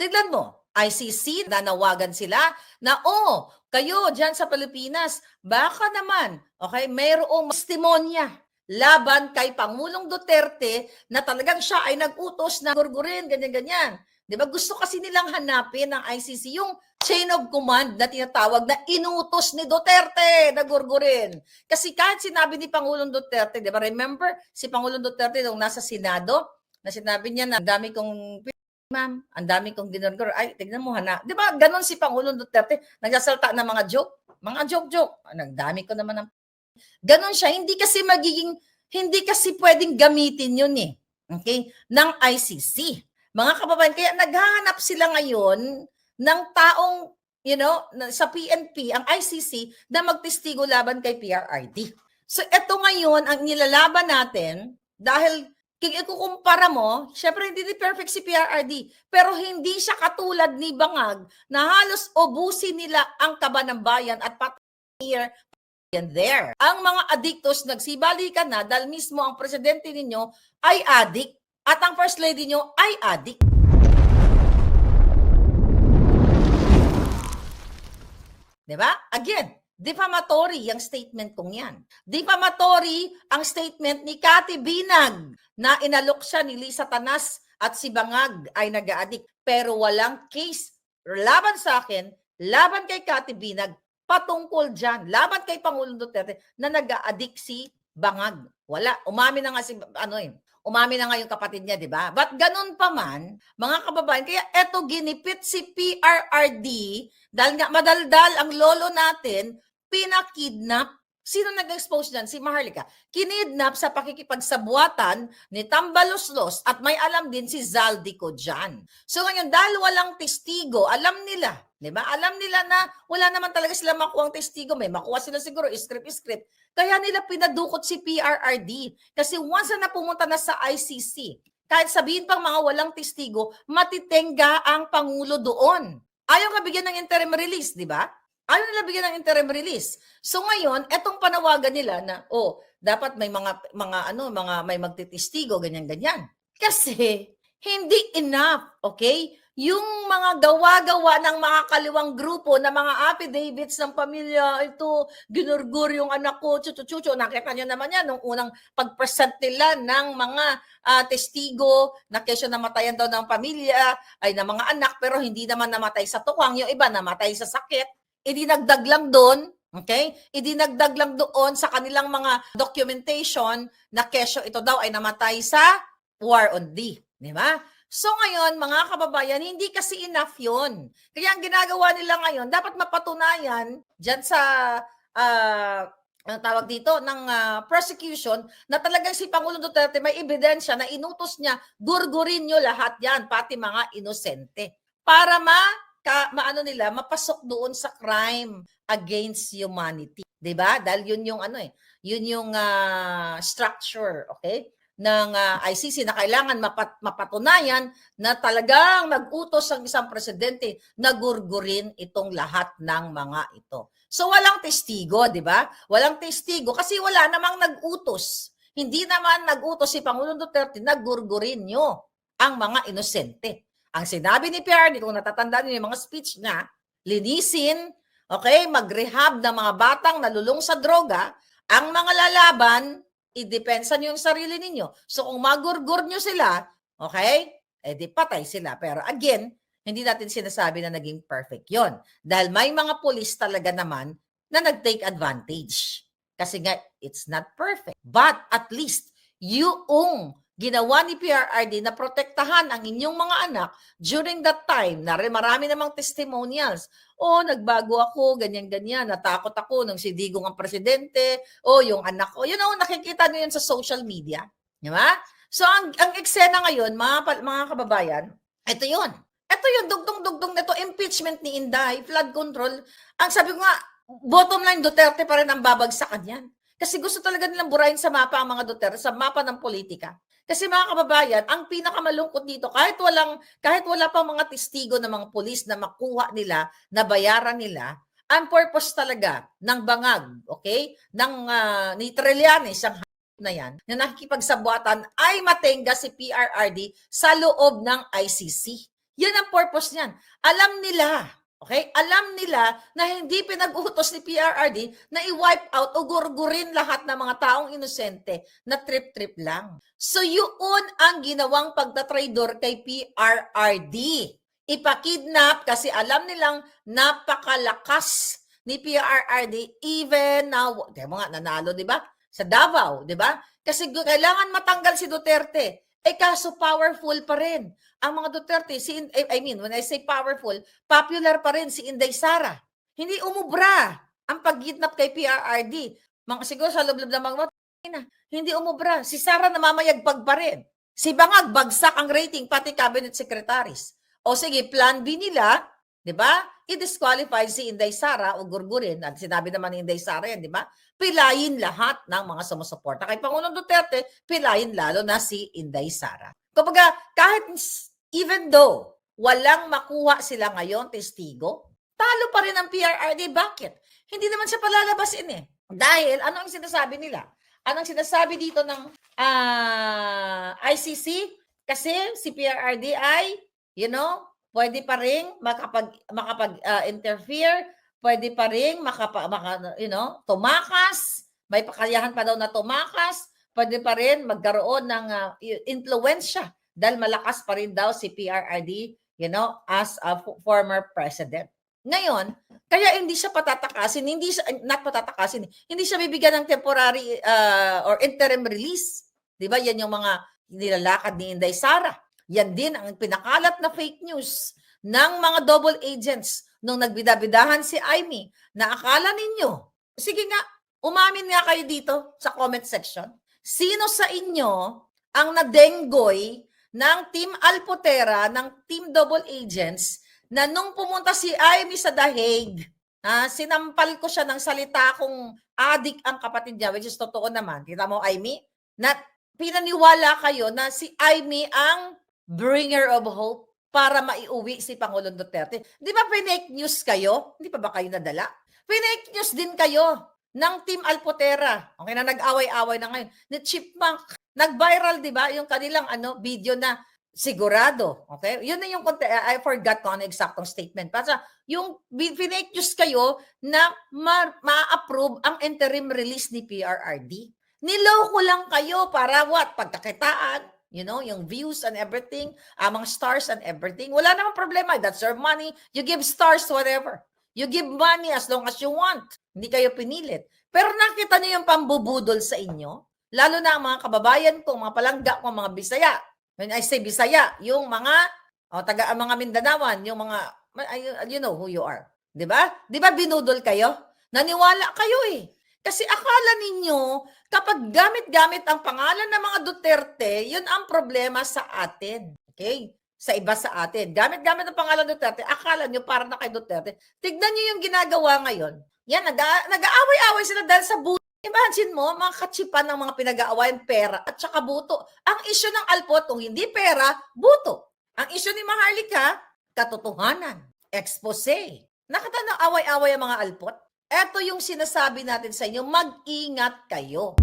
Tignan mo, ICC, nanawagan sila na, kayo dyan sa Pilipinas, baka naman, okay, mayroong testimonya laban kay Pangulong Duterte na talagang siya ay nag-utos na gurgurin, ganyan-ganyan. Di ba? Gusto kasi nilang hanapin ng ICC yung chain of command na tinatawag na inutos ni Duterte na gurgurin. Kasi kahit sinabi ni Pangulong Duterte, di ba? Remember, si Pangulong Duterte nung nasa Senado, na sinabi niya na dami kong ma'am, ang dami kong ginurgur. Ay, tignan mo, di ba, ganon si Pangulong Duterte, nagsasalta ng mga joke. Nagdami ko naman ng... Ganon siya, hindi kasi pwedeng gamitin yun okay, ng ICC. Mga kababayan, kaya naghahanap sila ngayon ng taong, sa PNP, ang ICC, na magtestigo laban kay PRRD. So, eto ngayon, ang nilalaban natin, dahil kung ikukumpara mo, syempre hindi perfect si PRRD, pero hindi siya katulad ni Bangag na halos ubusin nila ang kaba ng bayan at here and there. Ang mga adiktos nagsibalikan na dahil mismo ang presidente ninyo ay adik at ang first lady nyo ay adik. Diba? Again, defamatory ang statement kong yan. Defamatory ang statement ni Cathy Binag na inalok siya ni Lisa Tanas at si Bangag ay nag-a-addict. Pero walang case laban sa akin, laban kay Cathy Binag, patungkol dyan. Laban kay Pangulong Duterte na nag-a-addict si Bangag. Wala. Umamin na nga umamin na nga yung kapatid niya, di ba? But ganun pa man, mga kababayan, kaya eto ginipit si PRRD dahil nga madaldal ang lolo natin, pinakidnap. Sino nag-expose dyan? Si Maharlika. Kinidnap sa pakikipagsabuatan ni Tambaloslos at may alam din si Zaldico dyan. So ngayon, dahil walang testigo, alam nila, di ba? Alam nila na wala naman talaga sila makuha ang testigo. May makuha sila siguro, script. Kaya nila pinadukot si PRRD. Kasi once na pumunta na sa ICC, kahit sabihin pang mga walang testigo, matitenga ang Pangulo doon. Ayaw nga bigyan ng interim release, di ba? Ayaw nila bigyan ng interim release. So ngayon, etong panawagan nila na, dapat may may magtitestigo, ganyan-ganyan. Kasi hindi enough, okay? Yung mga gawa-gawa ng mga kaliwang grupo na mga affidavits ng pamilya, ito, ginurgur yung anak ko, chuchu. Nakita nyo naman yan nung unang pag-present nila ng mga testigo na kesyo namatayan daw ng pamilya, ay ng mga anak, pero hindi naman namatay sa tukwang, yung iba namatay sa sakit. Idinagdag lang doon, okay? Idinagdag lang doon sa kanilang mga documentation na kesyo ito daw ay namatay sa War on D, di ba? So ngayon, mga kababayan, hindi kasi enough yun. Kaya ang ginagawa nila ngayon, dapat mapatunayan dyan sa, ang tawag dito, ng prosecution, na talagang si Pangulong Duterte may ebidensya na inutos niya, gurgurin nyo lahat yan, pati mga inosente. Para mapasok doon sa crime against humanity. 'Di ba? Dahil yun yung yun yung structure, okay? Ng ICC na kailangan mapatunayan na talagang nag-utos ang isang presidente na gurgurin itong lahat ng mga ito. So walang testigo, 'di ba? Walang testigo kasi wala namang nag-utos. Hindi naman nag-utos si Pangulong Duterte na gurgurin nyo ang mga inosente. Ang sinabi ni PRRD, kung natatandaan niyo yung mga speech niya, linisin, okay, mag-rehab ng mga batang nalulung sa droga, ang mga lalaban, idepensa niyo yung sarili ninyo. So kung magurgur niyo sila, okay, di patay sila. Pero again, hindi natin sinasabi na naging perfect yon. Dahil may mga pulis talaga naman na nag-take advantage. Kasi nga, it's not perfect. But at least, yung ginawa ni PRRD na protektahan ang inyong mga anak during that time, na marami namang testimonials. Nagbago ako, ganyan-ganyan, natakot ako nung si Digong ang presidente, yung anak ko. Nakikita nyo yun sa social media. Di ba? So, ang eksena ngayon, mga kababayan, ito yun. Ito yun, dugtong-dugtong nito, impeachment ni Inday, flood control. Ang sabi ko nga, bottom line, Duterte pa rin ang babagsakan yan. Kasi gusto talaga nilang burahin sa mapa ang mga Duterte, sa mapa ng politika. Kasi mga kababayan, ang pinakamalungkot dito, kahit wala pang mga testigo ng mga pulis na makuha nila, na bayaran nila, ang purpose talaga ng Bangag, okay? Ni Trillanes, ang na yan, na nakikipagsabuatan ay matenga si PRRD sa loob ng ICC. Yan ang purpose niyan. Alam nila, okay? Alam nila na hindi pinag-utos ni PRRD na i-wipe out o gurgurin lahat ng mga taong inosente na trip-trip lang. So yun ang ginawang pagtatraidor kay PRRD. Ipakidnap kasi alam nilang napakalakas ni PRRD even now. Di mo nga, nanalo, di ba? Sa Davao, di ba? Kasi kailangan matanggal si Duterte. Kaso powerful pa rin ang mga Duterte. When I say powerful, popular pa rin si Inday Sara. Hindi umubra ang pagkidnap kay PRRD. Siguro sa loob ng mga hindi umubra. Si Sara namamayagpag pa rin. Si Bangag, bagsak ang rating, pati cabinet secretaries. O sige, plan B nila, di ba? I-disqualify si Inday Sara o gurgurin. At sinabi naman ni Inday Sara yan, di ba? Pilayin lahat ng mga sumusuporta kay Pangulong Duterte, pilayin lalo na si Inday Sara. Kumbaga, kahit even though walang makuha sila ngayon, testigo, talo pa rin ang PRRD. Bakit? Hindi naman siya palalabasin eh. Dahil, ano ang sinasabi nila? Anong sinasabi dito ng ICC? Kasi si PRRD ay, pwede pa rin makapag-interfere, pwede pa rin tumakas, may kakayahan pa daw na tumakas, pwede pa rin magkaroon ng influensya dahil malakas pa rin daw si PRRD, as a former president. Ngayon, kaya hindi siya patatakasin, hindi siya bibigyan ng temporary or interim release. 'Di ba? Yan yung mga nilalakad ni Inday Sara. Yan din ang pinakalat na fake news ng mga double agents nung nagbidabidahan si Amy na akala ninyo, sige nga, umamin nga kayo dito sa comment section. Sino sa inyo ang nadenggoy ng Team Alpotera, ng Team Double Agents, na nung pumunta si Amy sa The Hague, sinampal ko siya ng salita kung adik ang kapatid niya, which is totoo naman. Kita mo, Amy, na pinaniwala kayo na si Amy ang bringer of hope para maiuwi si Pangulong Duterte. Di ba fake news kayo? Hindi pa ba kayo nadala? Fake news din kayo ng Team Alpotera. Okay na, nag-away-away na ngayon. Ni Chipmunk, nag-viral, di ba? Yung kanilang video na sigurado. Okay? Yun na yung, I forgot kung ano eksaktong statement. Basta yung fake news kayo na ma-approve ang interim release ni PRRD. Niloko lang kayo para what? Pagkakitaan, yung views and everything, mga stars and everything. Wala namang problema. That's your money. You give stars, whatever. You give money as long as you want. Hindi kayo pinilit. Pero nakita niyo yung pambubudol sa inyo, lalo na ang mga kababayan ko, mga palangga ko, mga Bisaya. When I say Bisaya, yung mga mga Mindanawan, yung mga, you know who you are. Diba? Diba binudol kayo? Naniwala kayo eh. Kasi akala ninyo, kapag gamit-gamit ang pangalan ng mga Duterte, yun ang problema sa atin. Okay? Sa iba sa atin. Gamit-gamit ang pangalan ng Duterte, akala nyo para na kay Duterte. Tignan nyo yung ginagawa ngayon. Yan, nag-aaway-aaway sila dahil sa buto. Imagine mo, mga katsipan ng mga pinag-aawayan, pera at saka buto. Ang isyu ng Alpot, kung hindi pera, buto. Ang isyu ni Maharlika, katotohanan, expose. Nakita ng away-away ang mga Alpot? Ito yung sinasabi natin sa inyo, mag-ingat kayo.